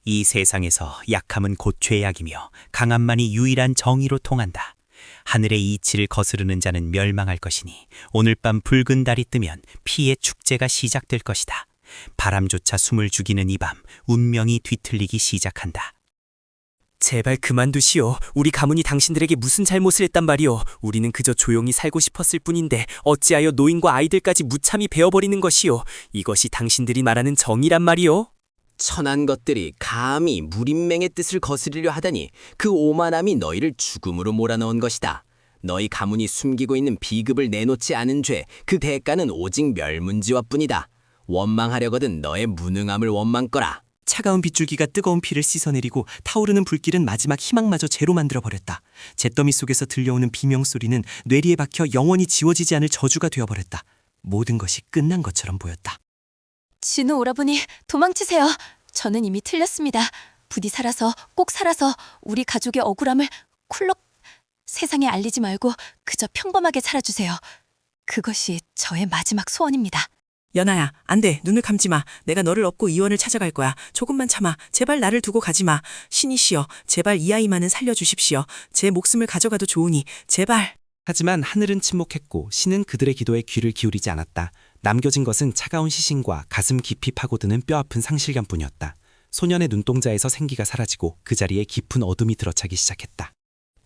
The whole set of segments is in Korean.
이 세상에서 약함은 곧 죄악이며 강함만이 유일한 정의로 통한다. 하늘의 이치를 거스르는 자는 멸망할 것이니 오늘 밤 붉은 달이 뜨면 피의 축제가 시작될 것이다. 바람조차 숨을 죽이는 이 밤 운명이 뒤틀리기 시작한다. 제발 그만두시오. 우리 가문이 당신들에게 무슨 잘못을 했단 말이오. 우리는 그저 조용히 살고 싶었을 뿐인데 어찌하여 노인과 아이들까지 무참히 베어버리는 것이오. 이것이 당신들이 말하는 정의란 말이오. 천한 것들이 감히 무림맹의 뜻을 거스르려 하다니 그 오만함이 너희를 죽음으로 몰아넣은 것이다. 너희 가문이 숨기고 있는 비급을 내놓지 않은 죄, 그 대가는 오직 멸문지화 뿐이다. 원망하려거든 너의 무능함을 원망거라. 차가운 빗줄기가 뜨거운 피를 씻어내리고 타오르는 불길은 마지막 희망마저 죄로 만들어버렸다. 잿더미 속에서 들려오는 비명소리는 뇌리에 박혀 영원히 지워지지 않을 저주가 되어버렸다. 모든 것이 끝난 것처럼 보였다. 진우 오라버니, 도망치세요. 저는 이미 틀렸습니다. 부디 살아서, 꼭 살아서 우리 가족의 억울함을 쿨럭 세상에 알리지 말고 그저 평범하게 살아주세요. 그것이 저의 마지막 소원입니다. 연아야, 안 돼. 눈을 감지 마. 내가 너를 업고 이원을 찾아갈 거야. 조금만 참아. 제발 나를 두고 가지 마. 신이시여, 제발 이 아이만은 살려주십시오. 제 목숨을 가져가도 좋으니 제발. 하지만 하늘은 침묵했고 신은 그들의 기도에 귀를 기울이지 않았다. 남겨진 것은 차가운 시신과 가슴 깊이 파고드는 뼈아픈 상실감뿐이었다. 소년의 눈동자에서 생기가 사라지고 그 자리에 깊은 어둠이 들어차기 시작했다.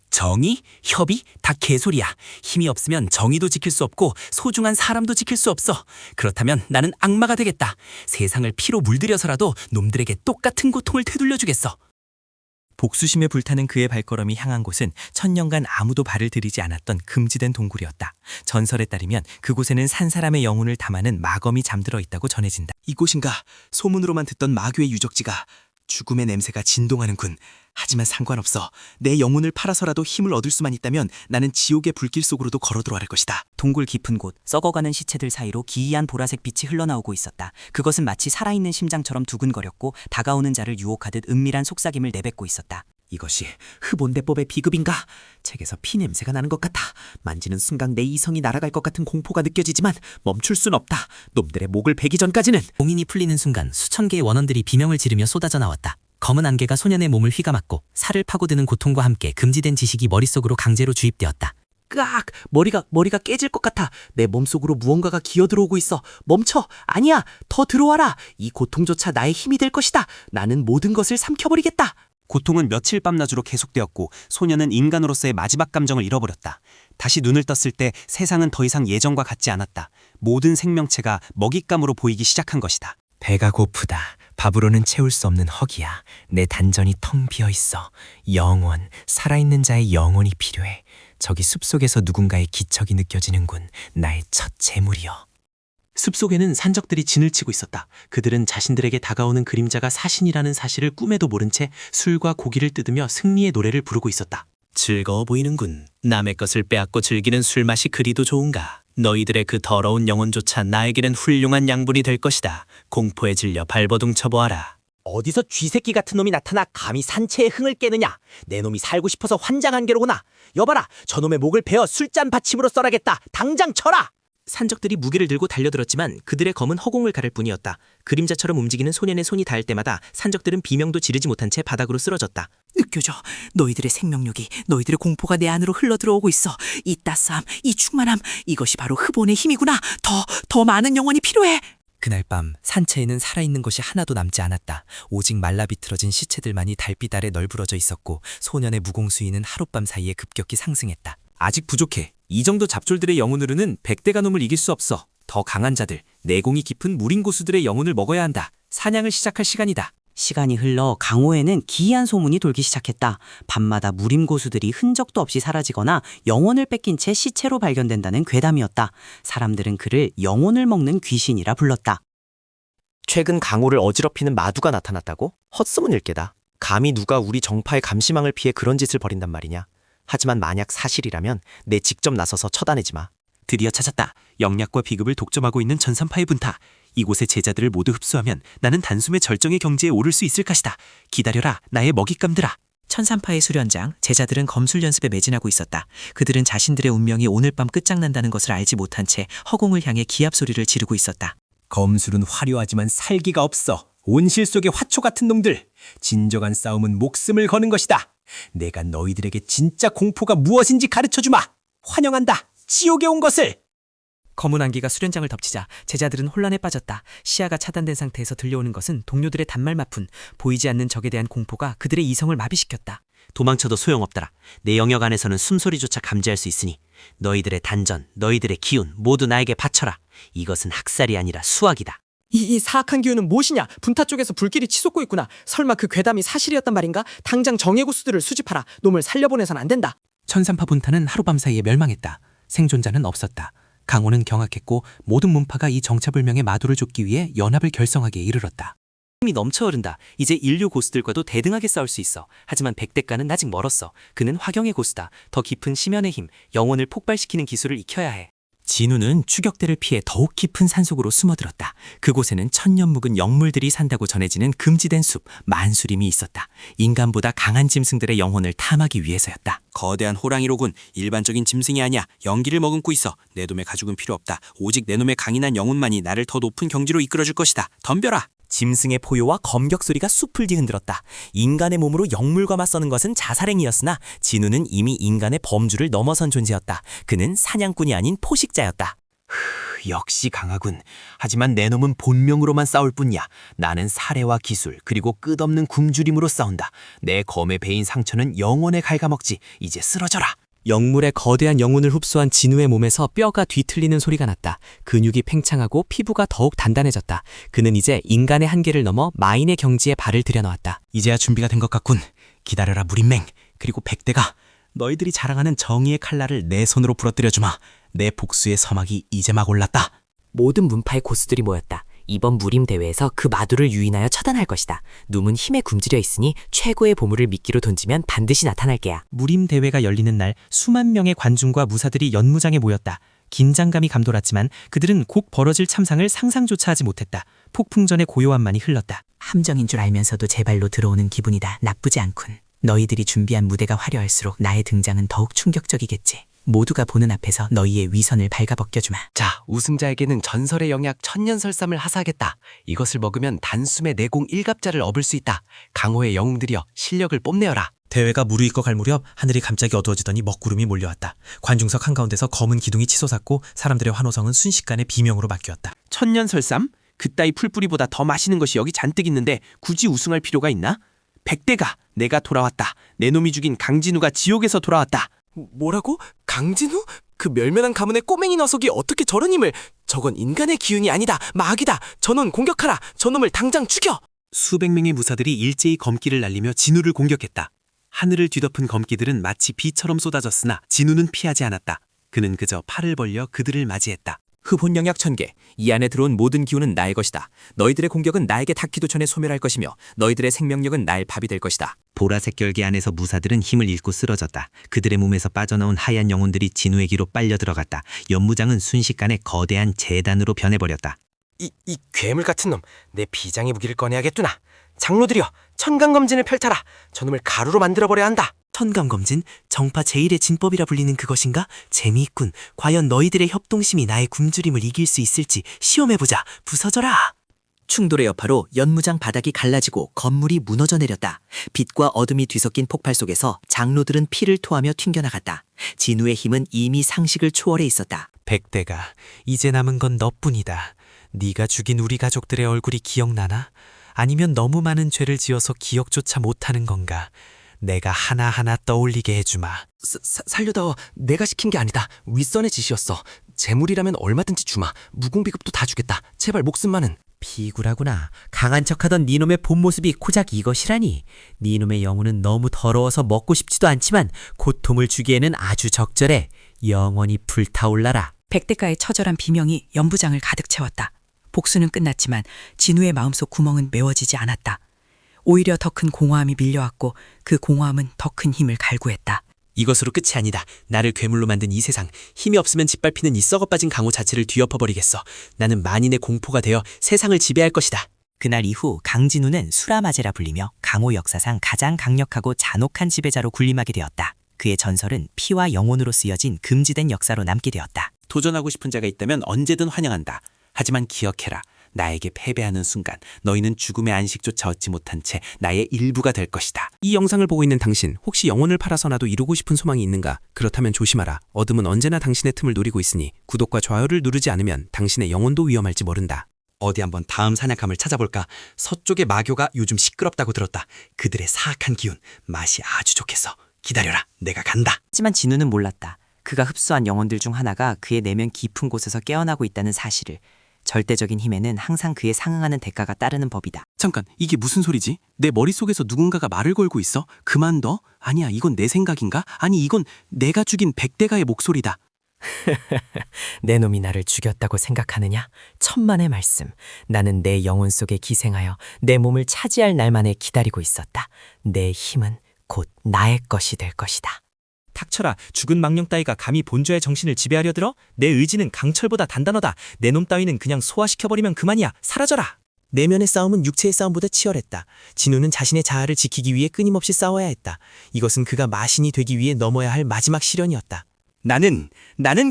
정의? 협의? 다 개소리야. 힘이 없으면 정의도 지킬 수 없고 소중한 사람도 지킬 수 없어. 그렇다면 나는 악마가 되겠다. 세상을 피로 물들여서라도 놈들에게 똑같은 고통을 되돌려주겠어. 복수심에 불타는 그의 발걸음이 향한 곳은 천년간 아무도 발을 들이지 않았던 금지된 동굴이었다. 전설에 따르면 그곳에는 산 사람의 영혼을 담아는 마검이 잠들어 있다고 전해진다. 이곳인가? 소문으로만 듣던 마귀의 유적지가. 죽음의 냄새가 진동하는군. 하지만 상관없어. 내 영혼을 팔아서라도 힘을 얻을 수만 있다면 나는 지옥의 불길 속으로도 걸어 들어갈 것이다. 동굴 깊은 곳, 썩어가는 시체들 사이로 기이한 보라색 빛이 흘러나오고 있었다. 그것은 마치 살아있는 심장처럼 두근거렸고 다가오는 자를 유혹하듯 은밀한 속삭임을 내뱉고 있었다. 이것이 흡온대법의 비급인가? 책에서 피 냄새가 나는 것 같아. 만지는 순간 내 이성이 날아갈 것 같은 공포가 느껴지지만 멈출 순 없다. 놈들의 목을 베기 전까지는. 봉인이 풀리는 순간 수천 개의 원원들이 비명을 지르며 쏟아져 나왔다. 검은 안개가 소년의 몸을 휘감았고 살을 파고드는 고통과 함께 금지된 지식이 머릿속으로 강제로 주입되었다. 깍! 머리가 깨질 것 같아. 내 몸속으로 무언가가 기어들어오고 있어. 멈춰! 아니야! 더 들어와라! 이 고통조차 나의 힘이 될 것이다. 나는 모든 것을 삼켜버리겠다. 고통은 며칠 밤낮으로 계속되었고 소년은 인간으로서의 마지막 감정을 잃어버렸다. 다시 눈을 떴을 때 세상은 더 이상 예전과 같지 않았다. 모든 생명체가 먹잇감으로 보이기 시작한 것이다. 배가 고프다. 밥으로는 채울 수 없는 허기야. 내 단전이 텅 비어 있어. 영혼, 살아있는 자의 영혼이 필요해. 저기 숲속에서 누군가의 기척이 느껴지는군. 나의 첫 재물이여. 숲속에는 산적들이 진을 치고 있었다. 그들은 자신들에게 다가오는 그림자가 사신이라는 사실을 꿈에도 모른 채 술과 고기를 뜯으며 승리의 노래를 부르고 있었다. 즐거워 보이는군. 남의 것을 빼앗고 즐기는 술맛이 그리도 좋은가. 너희들의 그 더러운 영혼조차 나에게는 훌륭한 양분이 될 것이다. 공포에 질려 발버둥 쳐보아라. 어디서 쥐새끼 같은 놈이 나타나 감히 산채의 흥을 깨느냐. 내 놈이 살고 싶어서 환장한 게로구나. 여봐라, 저놈의 목을 베어 술잔 받침으로 썰어야겠다. 당장 쳐라. 산적들이 무게를 들고 달려들었지만 그들의 검은 허공을 가를 뿐이었다. 그림자처럼 움직이는 소년의 손이 닿을 때마다 산적들은 비명도 지르지 못한 채 바닥으로 쓰러졌다. 느껴져. 너희들의 생명력이, 너희들의 공포가 내 안으로 흘러들어오고 있어. 이 따스함, 이 충만함, 이것이 바로 흡온의 힘이구나. 더 많은 영혼이 필요해. 그날 밤 산채에는 살아있는 것이 하나도 남지 않았다. 오직 말라비틀어진 시체들만이 달빛 아래 널브러져 있었고 소년의 무공수위는 하룻밤 사이에 급격히 상승했다. 아직 부족해. 이 정도 잡졸들의 영혼으로는 100대가 놈을 이길 수 없어. 더 강한 자들, 내공이 깊은 무림고수들의 영혼을 먹어야 한다. 사냥을 시작할 시간이다. 시간이 흘러 강호에는 기이한 소문이 돌기 시작했다. 밤마다 무림고수들이 흔적도 없이 사라지거나 영혼을 뺏긴 채 시체로 발견된다는 괴담이었다. 사람들은 그를 영혼을 먹는 귀신이라 불렀다. 최근 강호를 어지럽히는 마두가 나타났다고? 헛소문일 게다. 감히 누가 우리 정파의 감시망을 피해 그런 짓을 벌인단 말이냐. 하지만 만약 사실이라면 내 직접 나서서 처단하지 마. 드디어 찾았다. 영약과 비급을 독점하고 있는 전산파의 분타. 이곳의 제자들을 모두 흡수하면 나는 단숨에 절정의 경지에 오를 수 있을 것이다. 기다려라, 나의 먹잇감들아. 천산파의 수련장, 제자들은 검술 연습에 매진하고 있었다. 그들은 자신들의 운명이 오늘 밤 끝장난다는 것을 알지 못한 채 허공을 향해 기합 소리를 지르고 있었다. 검술은 화려하지만 살기가 없어. 온실 속의 화초 같은 놈들. 진정한 싸움은 목숨을 거는 것이다. 내가 너희들에게 진짜 공포가 무엇인지 가르쳐주마. 환영한다. 지옥에 온 것을. 검은 안개가 수련장을 덮치자 제자들은 혼란에 빠졌다. 시야가 차단된 상태에서 들려오는 것은 동료들의 단말마푼, 보이지 않는 적에 대한 공포가 그들의 이성을 마비시켰다. 도망쳐도 소용없더라. 내 영역 안에서는 숨소리조차 감지할 수 있으니 너희들의 단전, 너희들의 기운 모두 나에게 바쳐라. 이것은 학살이 아니라 수학이다. 이 사악한 기운은 무엇이냐? 분타 쪽에서 불길이 치솟고 있구나. 설마 그 괴담이 사실이었단 말인가? 당장 정예고수들을 수집하라. 놈을 살려보내선 안 된다. 천산파 분타는 하룻밤 사이에 멸망했다. 생존자는 없었다. 강호는 경악했고 모든 문파가 이 정체불명의 마두를 쫓기 위해 연합을 결성하기에 이르렀다. 힘이 넘쳐 흐른다. 이제 인류 고수들과도 대등하게 싸울 수 있어. 하지만 백대가는 아직 멀었어. 그는 화경의 고수다. 더 깊은 심연의 힘, 영혼을 폭발시키는 기술을 익혀야 해. 진우는 추격대를 피해 더욱 깊은 산속으로 숨어들었다. 그곳에는 천년 묵은 영물들이 산다고 전해지는 금지된 숲, 만수림이 있었다. 인간보다 강한 짐승들의 영혼을 탐하기 위해서였다. 거대한 호랑이로군. 일반적인 짐승이 아니야. 연기를 머금고 있어. 내 놈의 가죽은 필요 없다. 오직 내 놈의 강인한 영혼만이 나를 더 높은 경지로 이끌어줄 것이다. 덤벼라. 짐승의 포효와 검격 소리가 숲을 뒤흔들었다. 인간의 몸으로 영물과 맞서는 것은 자살행위였으나 진우는 이미 인간의 범주를 넘어선 존재였다. 그는 사냥꾼이 아닌 포식자였다. 역시 강하군. 하지만 내 놈은 본명으로만 싸울 뿐이야. 나는 사례와 기술 그리고 끝없는 굶주림으로 싸운다. 내 검에 베인 상처는 영혼에 갉아먹지. 이제 쓰러져라. 영물의 거대한 영혼을 흡수한 진우의 몸에서 뼈가 뒤틀리는 소리가 났다. 근육이 팽창하고 피부가 더욱 단단해졌다. 그는 이제 인간의 한계를 넘어 마인의 경지에 발을 들여놓았다. 이제야 준비가 된 것 같군. 기다려라 무림맹. 그리고 백대가. 너희들이 자랑하는 정의의 칼날을 내 손으로 부러뜨려주마. 내 복수의 서막이 이제 막 올랐다. 모든 문파의 고수들이 모였다. 이번 무림 대회에서 그 마두를 유인하여 처단할 것이다. 놈은 힘에 굶주려 있으니 최고의 보물을 미끼로 던지면 반드시 나타날 게야. 무림 대회가 열리는 날 수만 명의 관중과 무사들이 연무장에 모였다. 긴장감이 감돌았지만 그들은 곧 벌어질 참상을 상상조차 하지 못했다. 폭풍전의 고요함만이 흘렀다. 함정인 줄 알면서도 제 발로 들어오는 기분이다. 나쁘지 않군. 너희들이 준비한 무대가 화려할수록 나의 등장은 더욱 충격적이겠지. 모두가 보는 앞에서 너희의 위선을 발가벗겨주마. 자, 우승자에게는 전설의 영약 천년설삼을 하사하겠다. 이것을 먹으면 단숨에 내공 1갑자를 얻을 수 있다. 강호의 영웅들이여 실력을 뽐내어라. 대회가 무르익어 갈 무렵 하늘이 갑자기 어두워지더니 먹구름이 몰려왔다. 관중석 한가운데서 검은 기둥이 치솟았고 사람들의 환호성은 순식간에 비명으로 바뀌었다. 천년설삼? 그따위 풀뿌리보다 더 맛있는 것이 여기 잔뜩 있는데 굳이 우승할 필요가 있나? 백대가, 내가 돌아왔다. 내 놈이 죽인 강진우가 지옥에서 돌아왔다. 뭐라고? 강진우? 그 멸면한 가문의 꼬맹이 녀석이 어떻게 저런 힘을... 저건 인간의 기운이 아니다. 마귀다. 저놈 공격하라. 저놈을 당장 죽여. 수백 명의 무사들이 일제히 검기를 날리며 진우를 공격했다. 하늘을 뒤덮은 검기들은 마치 비처럼 쏟아졌으나 진우는 피하지 않았다. 그는 그저 팔을 벌려 그들을 맞이했다. 흡혼 영약 1000개. 이 안에 들어온 모든 기운은 나의 것이다. 너희들의 공격은 나에게 닿기도 전에 소멸할 것이며 너희들의 생명력은 나의 밥이 될 것이다. 보라색 결계 안에서 무사들은 힘을 잃고 쓰러졌다. 그들의 몸에서 빠져나온 하얀 영혼들이 진우의 귀로 빨려 들어갔다. 연무장은 순식간에 거대한 재단으로 변해버렸다. 이 괴물 같은 놈. 내 비장의 무기를 꺼내야겠구나. 장로들이여, 천강검진을 펼쳐라. 저놈을 가루로 만들어버려야 한다. 천감검진? 정파 제1의 진법이라 불리는 그것인가? 재미있군. 과연 너희들의 협동심이 나의 굶주림을 이길 수 있을지 시험해보자. 부서져라. 충돌의 여파로 연무장 바닥이 갈라지고 건물이 무너져 내렸다. 빛과 어둠이 뒤섞인 폭발 속에서 장로들은 피를 토하며 튕겨나갔다. 진우의 힘은 이미 상식을 초월해 있었다. 백대가, 이제 남은 건 너뿐이다. 네가 죽인 우리 가족들의 얼굴이 기억나나? 아니면 너무 많은 죄를 지어서 기억조차 못하는 건가? 내가 하나하나 떠올리게 해주마. 살려다오. 내가 시킨 게 아니다. 윗선의 지시였어. 재물이라면 얼마든지 주마. 무공비급도 다 주겠다. 제발 목숨만은. 비굴하구나. 강한 척하던 니놈의 본 모습이 고작 이것이라니. 니놈의 영혼은 너무 더러워서 먹고 싶지도 않지만 고통을 주기에는 아주 적절해. 영원히 불타올라라. 백대가의 처절한 비명이 연부장을 가득 채웠다. 복수는 끝났지만 진우의 마음속 구멍은 메워지지 않았다. 오히려 더 큰 공허함이 밀려왔고 그 공허함은 더 큰 힘을 갈구했다. 이것으로 끝이 아니다. 나를 괴물로 만든 이 세상, 힘이 없으면 짓밟히는 이 썩어빠진 강호 자체를 뒤엎어버리겠어. 나는 만인의 공포가 되어 세상을 지배할 것이다. 그날 이후 강진우는 수라마제라 불리며 강호 역사상 가장 강력하고 잔혹한 지배자로 군림하게 되었다. 그의 전설은 피와 영혼으로 쓰여진 금지된 역사로 남게 되었다. 도전하고 싶은 자가 있다면 언제든 환영한다. 하지만 기억해라. 나에게 패배하는 순간 너희는 죽음의 안식조차 얻지 못한 채 나의 일부가 될 것이다. 이 영상을 보고 있는 당신, 혹시 영혼을 팔아서라도 이루고 싶은 소망이 있는가? 그렇다면 조심하라. 어둠은 언제나 당신의 틈을 노리고 있으니 구독과 좋아요를 누르지 않으면 당신의 영혼도 위험할지 모른다. 어디 한번 다음 사냥감을 찾아볼까? 서쪽의 마교가 요즘 시끄럽다고 들었다. 그들의 사악한 기운, 맛이 아주 좋겠어. 기다려라, 내가 간다. 하지만 진우는 몰랐다. 그가 흡수한 영혼들 중 하나가 그의 내면 깊은 곳에서 깨어나고 있다는 사실을. 절대적인 힘에는 항상 그에 상응하는 대가가 따르는 법이다. 잠깐, 이게 무슨 소리지? 내 머릿속에서 누군가가 말을 걸고 있어? 그만둬? 아니야, 이건 내 생각인가? 아니, 이건 내가 죽인 백대가의 목소리다. 내 놈이 나를 죽였다고 생각하느냐? 천만의 말씀. 나는 내 영혼 속에 기생하여 내 몸을 차지할 날만에 기다리고 있었다. 내 힘은 곧 나의 것이 될 것이다. 닥쳐라. 죽은 망령 따위가 감히 본좌의 정신을 지배하려 들어? 내 의지는 강철보다 단단하다. 내 놈 따위는 그냥 소화시켜버리면 그만이야. 사라져라. 내면의 싸움은 육체의 싸움보다 치열했다. 진우는 자신의 자아를 지키기 위해 끊임없이 싸워야 했다. 이것은 그가 마신이 되기 위해 넘어야 할 마지막 시련이었다. 나는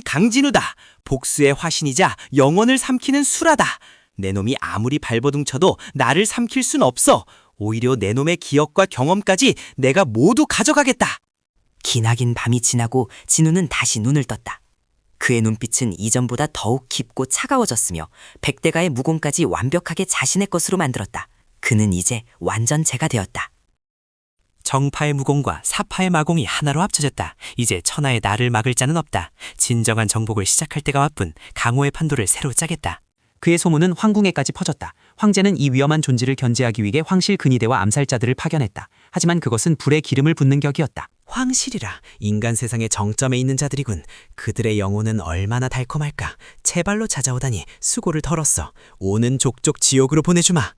강진우다. 복수의 화신이자 영혼을 삼키는 수라다. 내 놈이 아무리 발버둥 쳐도 나를 삼킬 순 없어. 오히려 내 놈의 기억과 경험까지 내가 모두 가져가겠다. 기나긴 밤이 지나고 진우는 다시 눈을 떴다. 그의 눈빛은 이전보다 더욱 깊고 차가워졌으며 백대가의 무공까지 완벽하게 자신의 것으로 만들었다. 그는 이제 완전체가 되었다. 정파의 무공과 사파의 마공이 하나로 합쳐졌다. 이제 천하의 나를 막을 자는 없다. 진정한 정복을 시작할 때가 왔군. 강호의 판도를 새로 짜겠다. 그의 소문은 황궁에까지 퍼졌다. 황제는 이 위험한 존재를 견제하기 위해 황실 근위대와 암살자들을 파견했다. 하지만 그것은 불에 기름을 붓는 격이었다. 황실이라, 인간 세상의 정점에 있는 자들이군. 그들의 영혼은 얼마나 달콤할까. 제발로 찾아오다니 수고를 덜었어. 오는 족족 지옥으로 보내주마.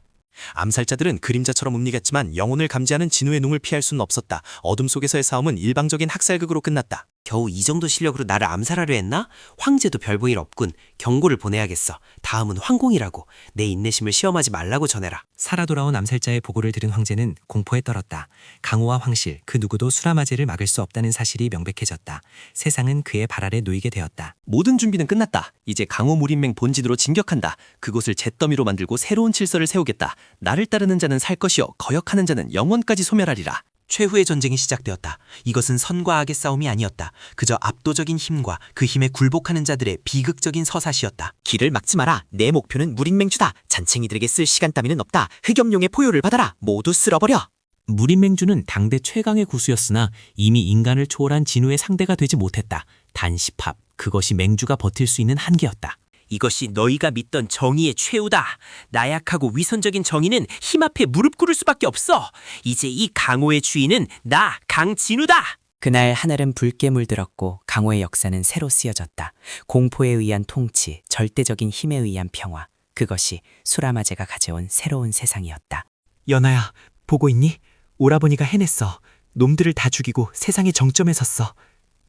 암살자들은 그림자처럼 움직였지만 영혼을 감지하는 진우의 눈을 피할 수는 없었다. 어둠 속에서의 싸움은 일방적인 학살극으로 끝났다. 겨우 이 정도 실력으로 나를 암살하려 했나? 황제도 별 볼 일 없군. 경고를 보내야겠어. 다음은 황공이라고. 내 인내심을 시험하지 말라고 전해라. 살아 돌아온 암살자의 보고를 들은 황제는 공포에 떨었다. 강호와 황실, 그 누구도 수라마제를 막을 수 없다는 사실이 명백해졌다. 세상은 그의 발 아래 놓이게 되었다. 모든 준비는 끝났다. 이제 강호 무림맹 본진으로 진격한다. 그곳을 잿더미로 만들고 새로운 질서를 세우겠다. 나를 따르는 자는 살 것이요 거역하는 자는 영원까지 소멸하리라. 최후의 전쟁이 시작되었다. 이것은 선과 악의 싸움이 아니었다. 그저 압도적인 힘과 그 힘에 굴복하는 자들의 비극적인 서사시였다. 길을 막지 마라. 내 목표는 무린맹주다. 잔챙이들에게 쓸 시간 따위는 없다. 흑염룡의 포효를 받아라. 모두 쓸어버려. 무림맹주는 당대 최강의 구수였으나 이미 인간을 초월한 진우의 상대가 되지 못했다. 단 10합, 그것이 맹주가 버틸 수 있는 한계였다. 이것이 너희가 믿던 정의의 최후다. 나약하고 위선적인 정의는 힘 앞에 무릎 꿇을 수밖에 없어. 이제 이 강호의 주인은 나 강진우다. 그날 하늘은 붉게 물들었고 강호의 역사는 새로 쓰여졌다. 공포에 의한 통치, 절대적인 힘에 의한 평화. 그것이 수라마제가 가져온 새로운 세상이었다. 연아야, 보고 있니? 오라버니가 해냈어. 놈들을 다 죽이고 세상의 정점에 섰어.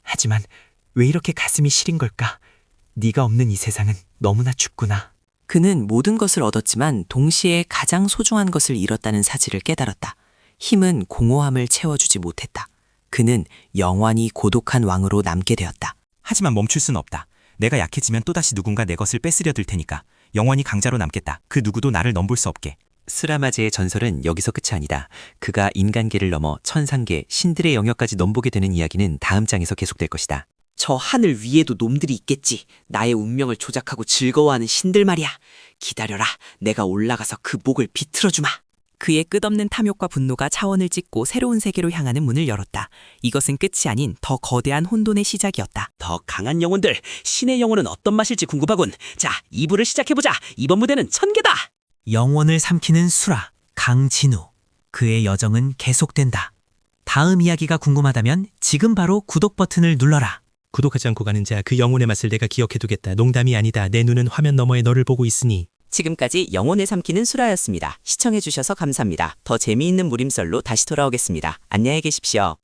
하지만 왜 이렇게 가슴이 시린 걸까? 네가 없는 이 세상은 너무나 춥구나. 그는 모든 것을 얻었지만 동시에 가장 소중한 것을 잃었다는 사실을 깨달았다. 힘은 공허함을 채워주지 못했다. 그는 영원히 고독한 왕으로 남게 되었다. 하지만 멈출 순 없다. 내가 약해지면 또다시 누군가 내 것을 뺏으려 들 테니까 영원히 강자로 남겠다. 그 누구도 나를 넘볼 수 없게. 수라마제의 전설은 여기서 끝이 아니다. 그가 인간계를 넘어 천상계, 신들의 영역까지 넘보게 되는 이야기는 다음 장에서 계속될 것이다. 저 하늘 위에도 놈들이 있겠지. 나의 운명을 조작하고 즐거워하는 신들 말이야. 기다려라. 내가 올라가서 그 목을 비틀어주마. 그의 끝없는 탐욕과 분노가 차원을 찢고 새로운 세계로 향하는 문을 열었다. 이것은 끝이 아닌 더 거대한 혼돈의 시작이었다. 더 강한 영혼들, 신의 영혼은 어떤 맛일지 궁금하군. 자, 2부를 시작해보자. 이번 무대는 천계다. 영혼을 삼키는 수라, 강진우. 그의 여정은 계속된다. 다음 이야기가 궁금하다면 지금 바로 구독 버튼을 눌러라. 구독하지 않고 가는 자, 그 영혼의 맛을 내가 기억해두겠다. 농담이 아니다. 내 눈은 화면 너머에 너를 보고 있으니. 지금까지 영혼을 삼키는 수라였습니다. 시청해주셔서 감사합니다. 더 재미있는 무림썰로 다시 돌아오겠습니다. 안녕히 계십시오.